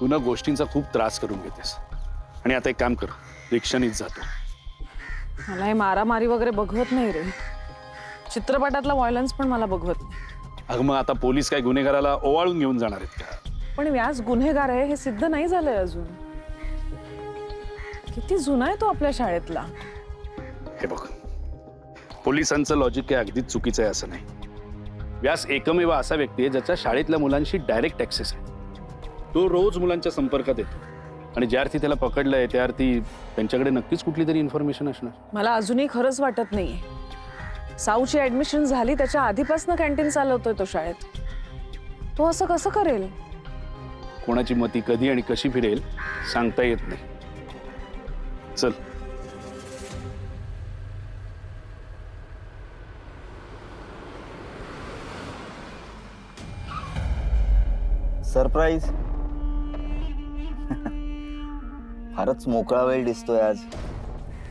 तू ना गोष्टींचा खूप त्रास करून घेतेस आणि आता एक काम कर, रिक्षानीच जातो. मला हे मारामारी वगैरे बघवत नाही रे. चित्रपटातला व्हायलन्स पण मला बघवत नाही. अगं मग आता पोलीस काय गुन्हेगाराला ओवाळून घेऊन जाणार आहेत का? पण व्यास गुन्हेगार आहे हे सिद्ध नाही झालंय अजून. किती जुना आहे तो आपल्या शाळेतला. हे बघ, पोलिसांचं लॉजिक काय अगदीच चुकीचं आहे असं नाही. व्यास एकमेव असा व्यक्ती आहे ज्याच्या शाळेतल्या मुलांशी डायरेक्ट ॲक्सेस आहे. तो रोज मुलांच्या संपर्कात येतो आणि ज्या अर्थी त्याला पकडलंय त्या अर्थी त्यांच्याकडे नक्कीच कुठली तरी इन्फॉर्मेशन असणार. मला अजूनही खरंच वाटत नाहीये. साऊची ऍडमिशन झाली त्याच्या आधीपासून कॅन्टीन चालवतोय तो शाळेत. तो असं कसं करेल? कोणाची मती कधी आणि कशी फिरेल सांगता येत नाही. चल. सरप्राईज. फारच मोकळा वेळ दिसतोय आज.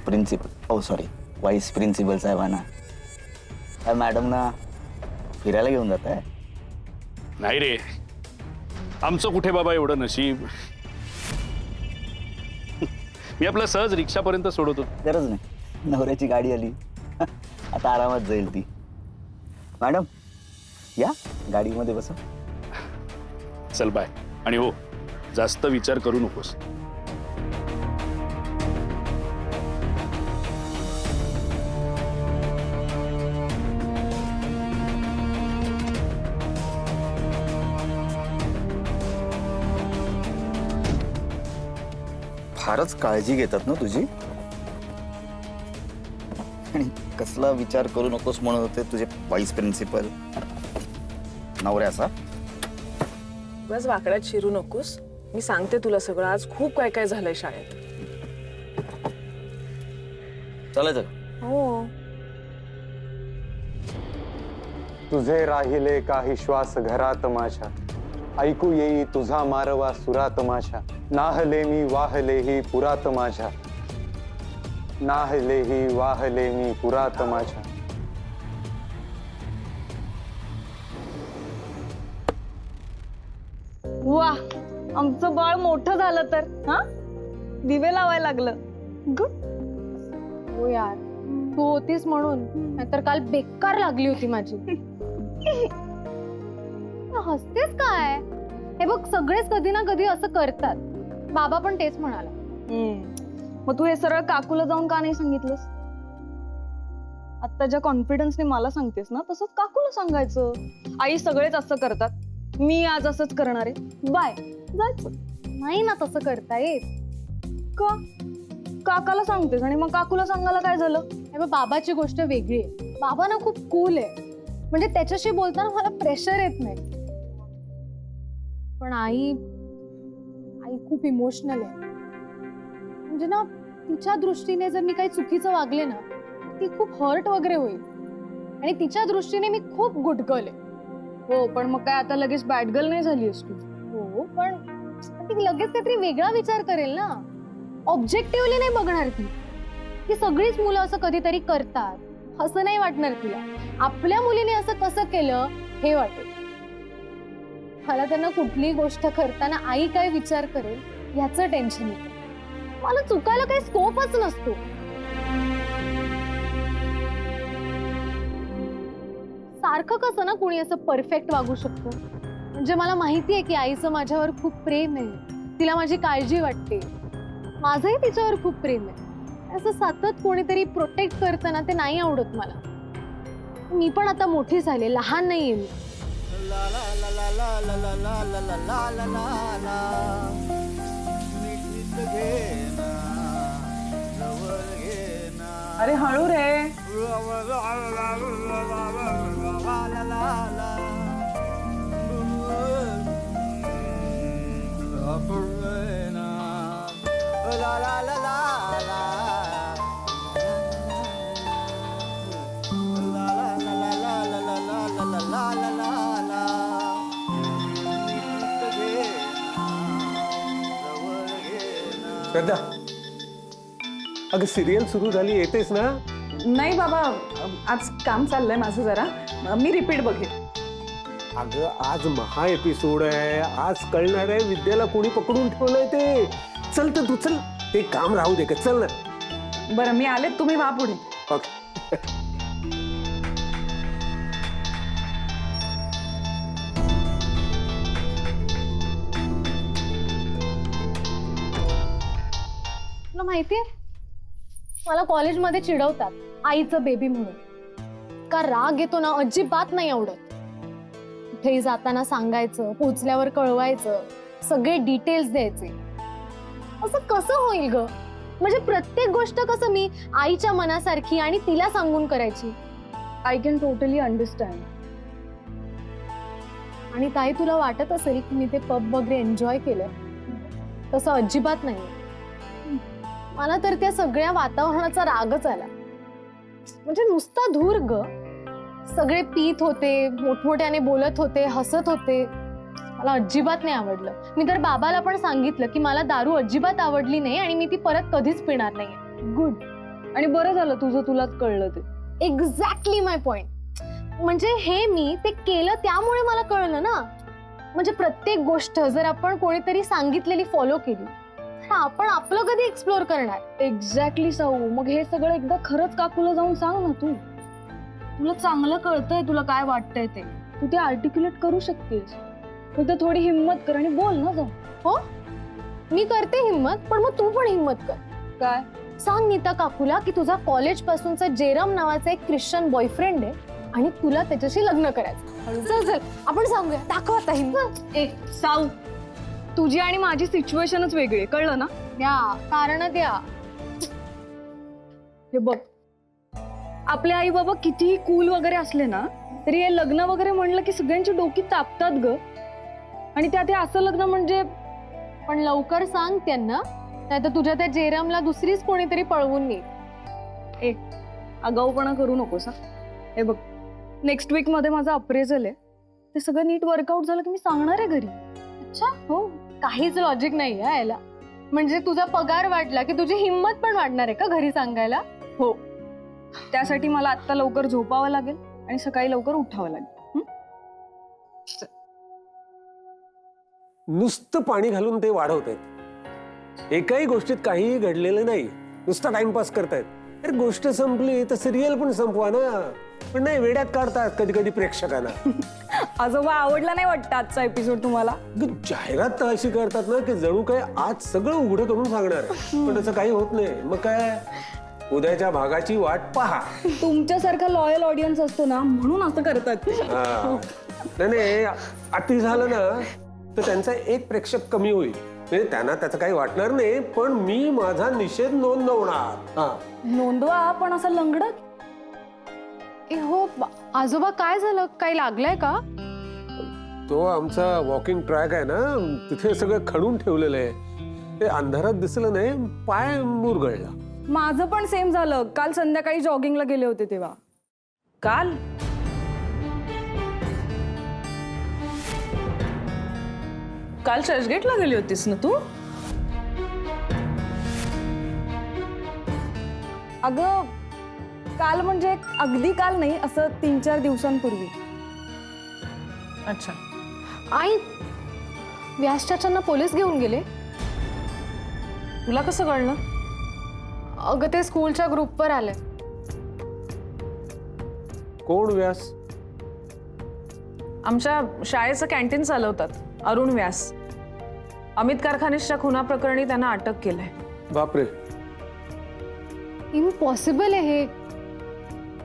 प्रिन्सिपल सॉरी वाईस प्रिन्सिपल साहेबांना काय मॅडमना फिरायला घेऊन जात आहे? नाही रे, आमचं कुठे बाबा एवढं नशीब. मी आपलं सहज रिक्षापर्यंत सोडवतो. गरज नाही, नवऱ्याची गाडी आली आता आरामात जाईल ती. मॅडम या गाडीमध्ये बसा. चल बाय. आणि हो, जास्त विचार करू नकोस. फारच काळजी घेतात ना तुझी. आणि कसला विचार करू नकोस म्हणत होते तुझे वाईस प्रिन्सिपल नवऱ्याचा. बस वाकड्यात शिरू नकोस. मी सांगते तुला सगळं. आज खूप काय काय झालंय शाळेत. चालायचं? हो. तुझे राहिले काही श्वास घरात माझ्या, ऐकू येई तुझा मारवा सुरात माझ्या. नाहले मी वाहले ही पुरात माझ्या, नाहले ही वाहले मी पुरात माझ्या. वा, आमचं बाळ मोठं झालं तर हा दिवे लावायला लागलं. गुड. हो यार, तू होतीस म्हणून, नाहीतर काल बेकार लागली होती माझी. हसतेस काय? हे बघ, सगळेच कधी ना कधी असं करतात. बाबा पण तेच म्हणाला. मग तू हे सरळ काकूला जाऊन का नाही सांगितलंस? आता ज्या कॉन्फिडन्सने मला सांगतेस ना, तसंच काकूला सांगायचं. आई सगळेच असं करतात, मी आज असंच करणार आहे. बाय, जायचं. नाही ना तसं करता येत. का? काकाला सांगतेस आणि मग काकूला सांगायला काय झालं? हे बघ, बाबाची गोष्ट वेगळी आहे. बाबा ना खूप कूल आहे, म्हणजे त्याच्याशी बोलताना मला प्रेशर येत नाही. पण आई खूप इमोशनल आहे. म्हणजे ना, तिच्या दृष्टीने जर मी काही चुकीचं वागले ना, ती खूप हर्ट वगैरे होईल. आणि तिच्या दृष्टीने मी खूप गुड गर्ल आहे. हो, पण मग काय आता लगेच बॅड गर्ल नाही झालीस तू? हो, पण ती लगेच काहीतरी वेगळा विचार करेल ना. ऑब्जेक्टिव्हली नाही बघणार ती. की सगळीच मुलं असं कधीतरी करतात असं नाही वाटणार तिला. आपल्या मुलीने असं कसं केलं हे वाटेल. मला त्यांना कुठलीही गोष्ट करताना आई काय विचार करेल याचं टेन्शन येतं. मला चुकायला काही स्कोपच नसतो. सारखं कसं ना कुणी असं परफेक्ट वागू शकतो. म्हणजे मला माहिती आहे की आईचं माझ्यावर खूप प्रेम आहे, तिला माझी काळजी वाटते. माझंही तिच्यावर खूप प्रेम आहे. असं सतत कोणीतरी प्रोटेक्ट करताना ते नाही आवडत मला. मी पण आता मोठी झाले, लहान नाहीये मी. अरे हळू रे. श्रद्धा, अगं सिरियल सुरू झाली, येतेस ना? नाही बाबा, आज काम चाललंय माझं जरा. मी रिपीट बघेन. अगं आज महा एपिसोड आहे, आज कळणार आहे विद्याला कोणी पकडून ठेवलंय ते. चल तर तू चल, ते काम राहू दे का, चल ना. बरं मी आले, तुम्ही वा पुढे. ओके. तुला माहितीये मला कॉलेजमध्ये चिडवतात आईचं बेबी म्हणून. का राग येतो ना अजिबात नाही आवडत. कुठेही जाताना सांगायचं, पोचल्यावर कळवायचं, सगळे डिटेल्स द्यायचे. असं कसं होईल ग? म्हणजे प्रत्येक गोष्ट कसं मी आईच्या मनासारखी आणि तिला सांगून करायची. I can totally understand. आणि ताई तुला वाटत असेल की मी ते पब वगैरे एन्जॉय केलं, तसं अजिबात नाही. मला तर त्या सगळ्या वातावरणाचा रागच आला. म्हणजे नुसता धूर ग. सगळे पीत होते, मोठमोठ्याने बोलत होते, हसत होते. मला अजिबात नाही आवडलं. मी तर बाबाला पण सांगितलं की मला दारू अजिबात आवडली नाही आणि मी ती परत कधीच पिणार नाही. गुड. आणि बरं झालं तुझं तुलाच कळलं ते. एक्झॅक्टली माय पॉइंट. म्हणजे हे मी ते केलं त्यामुळे मला कळलं ना. म्हणजे प्रत्येक गोष्ट जर आपण कोणीतरी सांगितलेली फॉलो केली तर आपण आपलं कधी एक्सप्लोर करणार. एक्झॅक्टली साऊ. मग हे सगळं एकदा खरंच काकूला जाऊन सांग ना तू. तुला चांगलं कळतंय तुला काय वाटतंय ते. तू ते आर्टिक्युलेट करू शकतेस. फक्त थोडी हिंमत कर आणि बोल ना जाऊन. हो मी करते हिंमत, पण मग तू पण हिंमत कर. काय? सांग नीता काकूला की तुझा कॉलेज पासूनचा जेरम नावाचा एक ख्रिश्चन बॉयफ्रेंड आहे आणि तुला त्याच्याशी लग्न करायचं. चल चल आपण सांगूया. दाखव आता हिंमत. ए साऊ, तुझी आणि माझी सिच्युएशनच वेगळी आहे, कळलं ना. द्या कारण द्या. हे बघ, आपले आई बाबा कितीही कूल वगैरे असले ना तरी हे लग्न वगैरे म्हणलं की सगळ्यांची डोकी तापतात ग. आणि त्यात हे असं लग्न म्हणजे. पण लवकर सांग त्यांना, नाहीतर तुझ्या त्या जेरमला दुसरीच कोणीतरी पळवून नेईल. ए आगाऊपणा करू नकोस हा. हे बघ, नेक्स्ट वीक मध्ये माझं अप्रेझल आहे. ते सगळं नीट वर्कआउट झालं की मी सांगणार आहे घरी. अच्छा हो. काहीच लॉजिक नाही आहे याला. म्हणजे तुझा पगार वाढला की तुझी हिंमत पण वाढणार आहे का घरी सांगायला? हो, त्यासाठी मला आत्ता लवकर झोपावं लागेल आणि सकाळी लवकर उठावं लागेल. नुसतं पाणी घालून ते वाढवतायत. एकाही गोष्टीत काहीही घडलेलं नाही, नुसता टाइमपास करतायत. अरे गोष्ट संपली तर सिरियल पण संपवा ना. पण नाही, वेड्यात काढतात कधी कधी प्रेक्षकांना. आजोबा आवडला नाही वाटतं आजचा एपिसोड तुम्हाला? जाहिरात तर अशी करतात ना की जणू काय आज सगळं उघडं करून सांगणार आहे. पण तसं काही होत नाही. मग काय, उद्याच्या भागाची वाट पहा. तुमच्यासारखा लॉयल ऑडियन्स असतो ना म्हणून असं करतात ते. हा. नाही अति झालं ना तर त्यांचा एक प्रेक्षक कमी होईल. म्हणजे त्यांना त्याचं काही वाटणार नाही, पण मी माझा निषेध नोंदवणार. हा. नोंदवा, पण असं लंगडत. ए हो आजोबा काय झालं? काही लागलंय का? तो आमचा वॉकिंग ट्रॅक आहे ना, तिथे सगळं खणून ठेवलेलं आहे. ते अंधारात दिसलं नाही, पाय मुरगळला. माझं पण सेम झालं. काल संध्याकाळी जॉगिंगला गेले होते तेव्हा. काल काल चर्चगेटला गेली होतीस ना तू? अगं काल म्हणजे अगदी काल नाही, असं 3-4 दिवसांपूर्वी. अच्छा. आई व्यास चाचांना पोलीस घेऊन गेले. तुला कसं कळलं? अगं ते स्कूलच्या ग्रुपवर आले. कोण व्यास? आमच्या शाळेचं कॅन्टीन चालवतात अरुण व्यास. अमित कारखानेच्या खुना प्रकरणी त्यांना अटक केलंय. बापरे. इम्पॉसिबल आहे हे.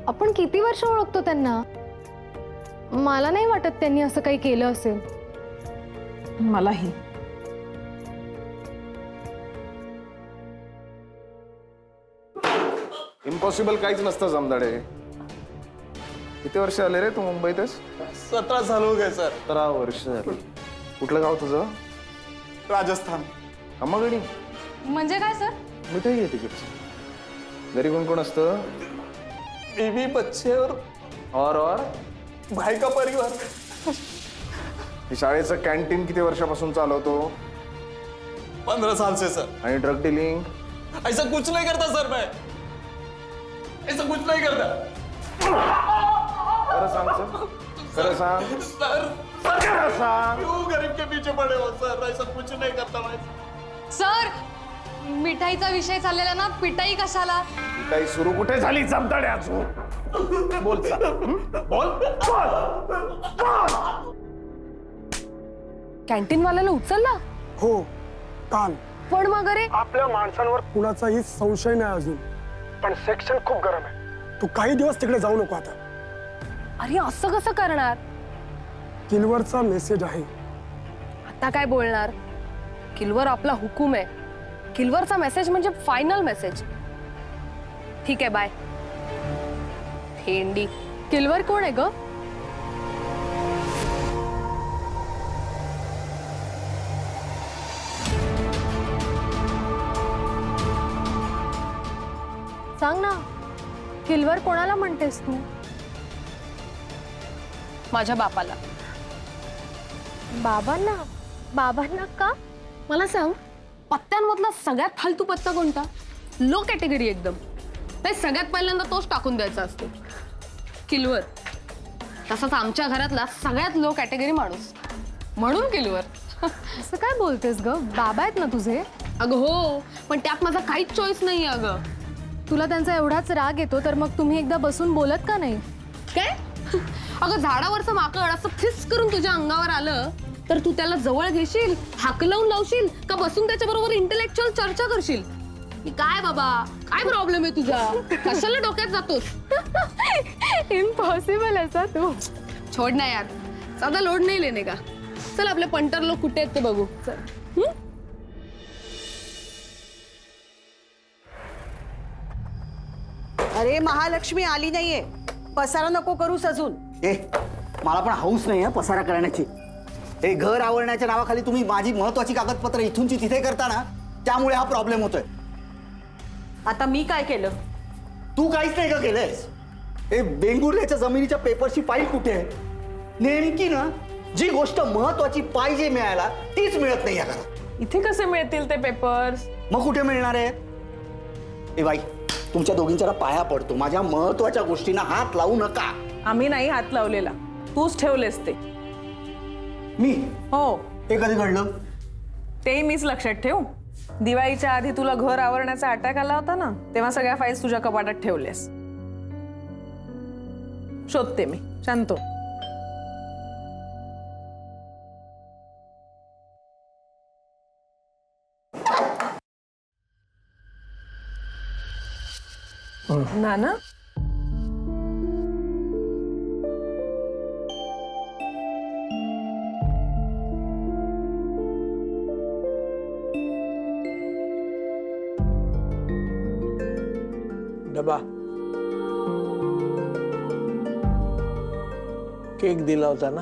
आपण किती वर्ष ओळखतो त्यांना. मला नाही वाटत त्यांनी असं काही केलं असेल. मलाही. इम्पॉसिबल काहीच नसतं जमदाडे. किती वर्ष आले रे तू मुंबईतच? 17 साल हो गए सर. 17 वर्ष झाली. कुठलं गाव तुझं? राजस्थान. अम्मागडी. म्हणजे काय सर? मिठाई आहे तिकडचं. घरी कोण कोण असतं? बीवी बच्चे और भाई का परिवार. हे शाळेचं कॅन्टीन किती वर्षापासून चालवतो? 15 साल से सर. आणि ड्रग डिलिंग? ऐसा कुछ नहीं करता सर. मैं ऐसा कुछ नहीं करता. खरं सांग सर. खरं सांग. सर खरं सांग. क्यों गरीब के पीछे पड़े हो सर? ऐसा कुछ नहीं करता मैं. सर मिठाईचा विषय चाललेला ना, पिठाई कशाला? काही सुरू कुठे झाली जमदाडे अजून? बोल सांग. बोल बोल. कॅन्टीन वाल्याला उचलला? हो काल पण मग अरे आपल्या माणसांवर कुणाचाही संशय नाही अजून, पण सेक्शन खूप गरम आहे. तू काही दिवस तिकडे जाऊ नको आता. अरे असं कसं करणार? किलवरचा मेसेज आहे. आता काय बोलणार? किलवर आपला हुकूम आहे. किलवरचा मेसेज म्हणजे फायनल मेसेज. ठीक आहे, बाय. हेंडी. किलवर कोण आहे ग? सांग ना, किलवर कोणाला म्हणतेस तू? माझ्या बापाला. बाबांना? बाबांना का? मला सांग, पत्त्यांमधला सगळ्यात फालतू पत्ता कोणता? लो कॅटेगरी एकदम. नाही, सगळ्यात पहिल्यांदा तोच टाकून द्यायचा असतो, किलवर. तसंच आमच्या घरातला सगळ्यात लो कॅटेगरी माणूस, म्हणून किलवर. असं काय बोलतेस ग? बाबा आहेत ना तुझे? अगं हो, पण त्यात माझा काहीच चॉईस नाही. अगं तुला त्यांचा एवढाच राग येतो तर मग तुम्ही एकदा बसून बोलत का नाही? काय? अगं झाडावरचं माकड असं फिस करून तुझ्या अंगावर आलं तर तू त्याला जवळ घेशील, हाक लावून लावशील का बसून त्याच्याबरोबर इंटेलेक्च्युअल चर्चा करशील? काय बाबा, काय प्रॉब्लेम आहे तुझा? कशाला डोक्यात जातोस? इम्पॉसिबल असा तू. छोड ना यार, साधा लोड नाही लेने का. चल आपले पंटर लोक कुठे आहेत ते बघू. चल. अरे महालक्ष्मी आली नाहीये, पसारा नको करूस अजून. ए मला पण हौस नाही आहे पसारा करण्याची. हे घर आवरण्याच्या नावाखाली तुम्ही माझी महत्वाची कागदपत्र इथूनची तिथे करता ना, त्यामुळे हा प्रॉब्लेम होतोय. आता मी काय केलं? तू काहीच नाही का केलंयस? हे बेंगुर्ल्याच्या जमिनीच्या पेपरची फाईल कुठे आहे? नेमकी ना जी गोष्ट महत्वाची पाहिजे मिळायला तीच मिळत नाही या घरात. इथे कसे मिळतील ते पेपर्स? मग कुठे मिळणार आहे? ए बाई, तुमच्या दोघींच्या पाया पडतो, माझ्या महत्वाच्या गोष्टींना हात लावू नका. आम्ही नाही हात लावलेला, तूच ठेवलेस ते. मी? हो. हे कधी घडलं? तेही मीच लक्षात ठेव. दिवाळीच्या आधी तुला घर आवरण्याचा अटॅक आला होता ना, तेव्हा सगळ्या फाईल्स तुझ्या कपाटात ठेवल्यास. शोधते मी, शांत हो. नाना, डबा केक दिला होता ना?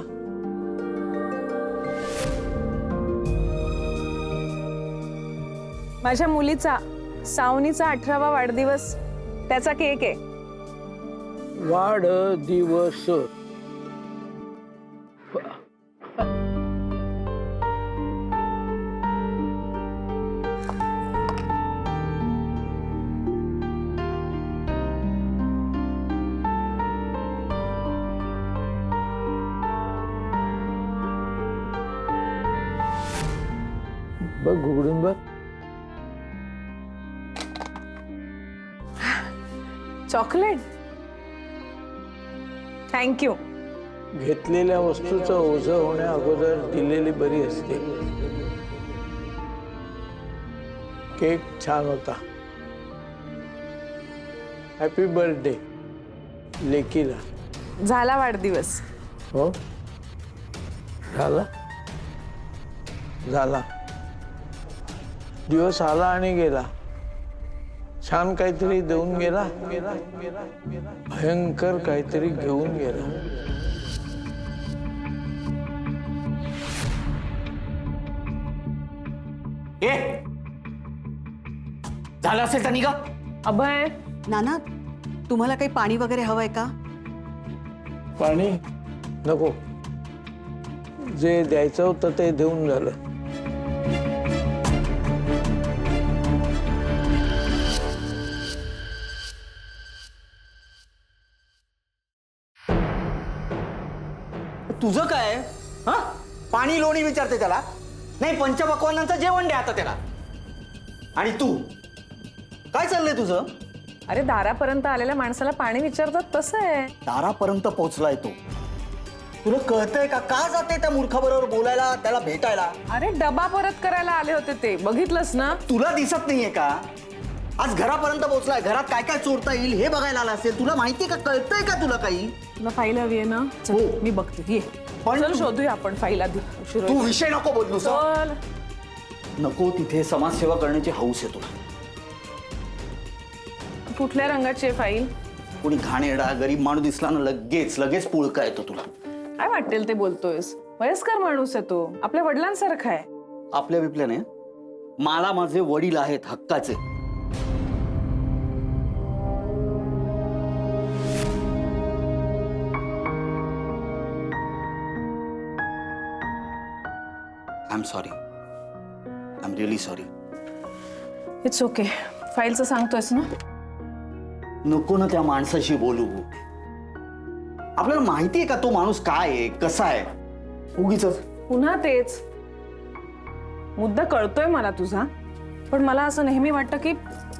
माझ्या मुलीचा सावनीचा 18वा वाढदिवस, त्याचा केक आहे. वाढदिवस. बघ उघडून बघ. चॉकलेट. थँक्यू. घेतलेल्या वस्तूचं ओझं होण्या अगोदर दिलेली बरी असते. केक छान होता. हॅपी बर्थडे लेकीला. झाला वाढदिवस. हो झाला झाला. दिवस आला आणि गेला. छान काहीतरी देऊन गेला, भयंकर काहीतरी घेऊन गेला. ए झालं असेल तर निघा. अभय, नाना, तुम्हाला काही पाणी वगैरे हवंय का? पाणी नको. जे द्यायचं होतं ते देऊन झालं. तुझं काय हा? पाणी लोणी विचारते त्याला, नाही पंचपक्वानांचं जेवण द्या आता त्याला. आणि तू काय चाललंय तुझं? अरे दारापर्यंत आलेल्या माणसाला पाणी विचारतात तसं आहे. दारापर्यंत पोहोचलाय तो. तुला कळतंय का जाते त्या मूर्खाबरोबर बोलायला, त्याला भेटायला? अरे डबा परत करायला आले होते ते, बघितलंस ना? तुला दिसत नाहीये का? आज घरापर्यंत पोहोचलाय, घरात काय काय चोरता येईल हे बघायला आला असेल. तुला माहितीये का, कळतंय का तुला काही? तुला फाईल हवी आहे ना? चल, हो. मी बघते. ये पण चल तू- शोधूया आपण फाईल आधी. उशीर तू होईल. विषय नको बोलूस. चल. नको तिथे समाजसेवा करण्याची हौस आहे तुला. कुठल्या रंगाची आहे फाईल? कोणी घाणेरडा गरीब माणूस दिसला ना लगेच पुळका येतो तुला. काय वाटेल ते बोलतोयस? वयस्कर माणूस आहे तो, आपल्या वडिलांसारखा आहे. आपल्या बिपल्याने मला माझे वडील आहेत हक्काचे. I am sorry, I am really sorry. It's okay. फाईलचं सांगतोयस ना? नको ना त्या माणसाशी बोलू. आपल्याला माहिती आहे का तो माणूस काय आहे, कसा आहे? उगीच पुन्हा तेच मुद्दा कळतोय मला तुझा, पण मला असं नेहमी वाटतं की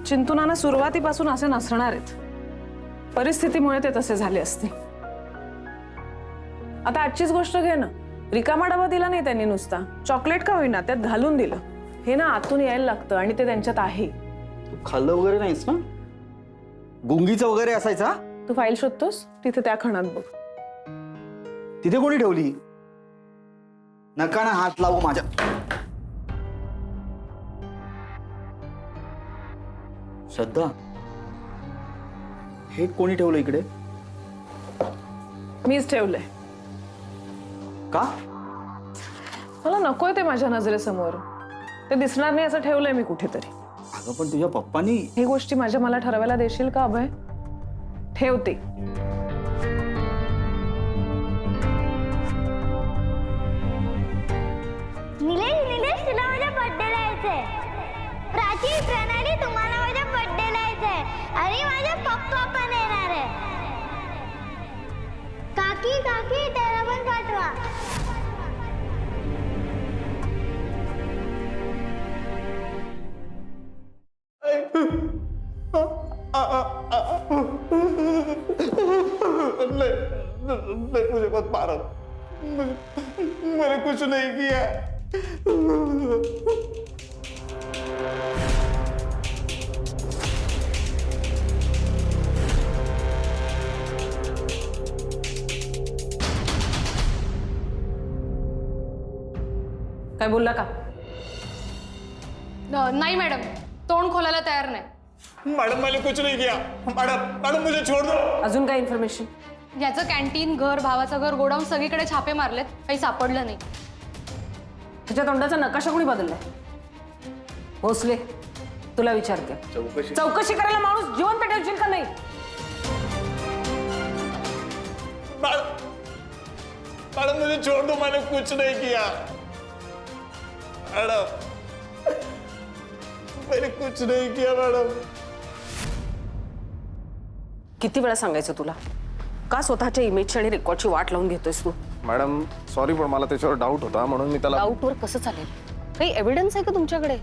चिंतुनाना सुरुवातीपासून असे नसणार आहेत. परिस्थितीमुळे ते तसे झाले असते. आता आजचीच गोष्ट घे ना, रिकामा डबा दिला नाही त्यांनी, नुसता चॉकलेट का होईना त्यात घालून दिलं. हे ना आतून यायला लागतं आणि ते त्यांच्यात आहे. तू खाल्लं वगैरे नाहीस ना? गुंगीचं वगैरे असायचा? तू फाईल शोधतोस तिथे त्या खणात बघ. तिथे कोणी ठेवली? नका ना हात लावू माझ्या. श्रद्धा, हे कोणी ठेवलं इकडे? मीच ठेवलंय. का? मला नकोय ते माझ्या नजरेसमोर. ते दिसणार नाही असं ठेवलंय मी कुठेतरी. अगं पण तुझ्या पप्पांनी. ही गोष्टी मला ठरवायला देशील का अभय? ठेवते. निलेश तुला माझ्या बर्थडेला यायचंय. प्राची, प्रणाली तुम्हाला माझ्या बर्थडेला यायचंय. आणि माझे पप्पा पण येणार आहे. काकी त्याला पण पाठवा. मुझे मत मारो, मैंने कुछ नहीं किया. काय बोलला का? नाही मॅडम, तोंड खोलायला तयार नाही. मैडम मैंने कुछ नहीं किया. मैडम मुझे छोड़ दो. अजून काय इन्फॉर्मेशन? याचं कॅन्टीन, घर, भावाचं घर, गोडाऊन सगळीकडे छापे मारलेत, काही सापडलं नाही. तुझ्या तोंडाचा नकाशा कोणी बदललाय? भोसले, तुला विचारते. चौकशी करायला माणूस जिवंत ठेवशील का नाही? मैडम मुझे छोड़ दो, मैंने कुछ नहीं किया. मैडम मैंने कुछ नहीं किया. मैडम किती वेळा सांगायचं तुला? का स्वतःच्या इमेजची आणि रेकॉर्डची वाट लावून घेतोयस तू? मॅडम सॉरी, पण मला त्याच्यावर डाऊट होता म्हणून मी त्याला. डाऊटवर कसं चालेल? काही एव्हिडन्स आहे का तुमच्याकडे?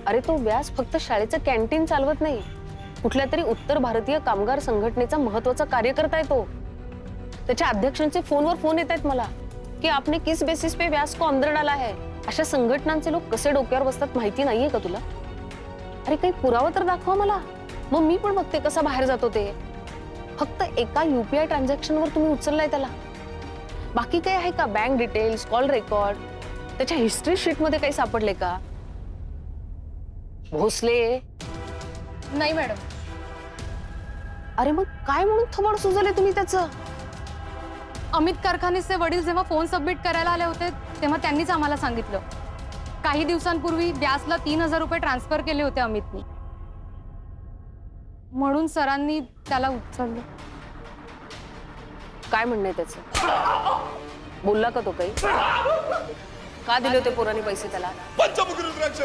अरे तो व्यास फक्त शाळेचं कॅन्टीन चालवत नाही, कुठल्या तरी उत्तर भारतीय कामगार संघटनेचा महत्वाचा कार्यकर्ता आहे तो. त्याच्या अध्यक्षांचे फोनवर फोन येत आहेत मला की आपने किस बेसिस पे व्यास को अंदर डाला है. अशा संघटनांचे लोक कसे डोक्यावर बसतात माहिती नाहीये का तुला? अरे काही पुरावा तर दाखवा मला, मग मी पण बघते कसा बाहेर जातो ते. फक्त एका UPI ट्रान्झॅक्शनवर तुम्ही उचललाय त्याला. बाकी काही आहे का? बँक डिटेल्स, कॉल रेकॉर्ड, त्याच्या हिस्ट्री शीट मध्ये काही सापडले का? भोसले. नाही मॅडम. अरे मग काय म्हणून थोबाड सुजले तुम्ही त्याचं? अमित कारखानेचे वडील जेव्हा फोन सबमिट करायला आले होते तेव्हा त्यांनीच आम्हाला सांगितलं. काही दिवसांपूर्वी व्यासला 3,000 रुपये ट्रान्सफर केले होते अमितनी, म्हणून सरांनी त्याला उचललं. काय म्हणणं आहे त्याचं? बोलला का तो काही? का दिले होते पोरांनी पैसे त्याला? पंचमुखी रुद्राक्ष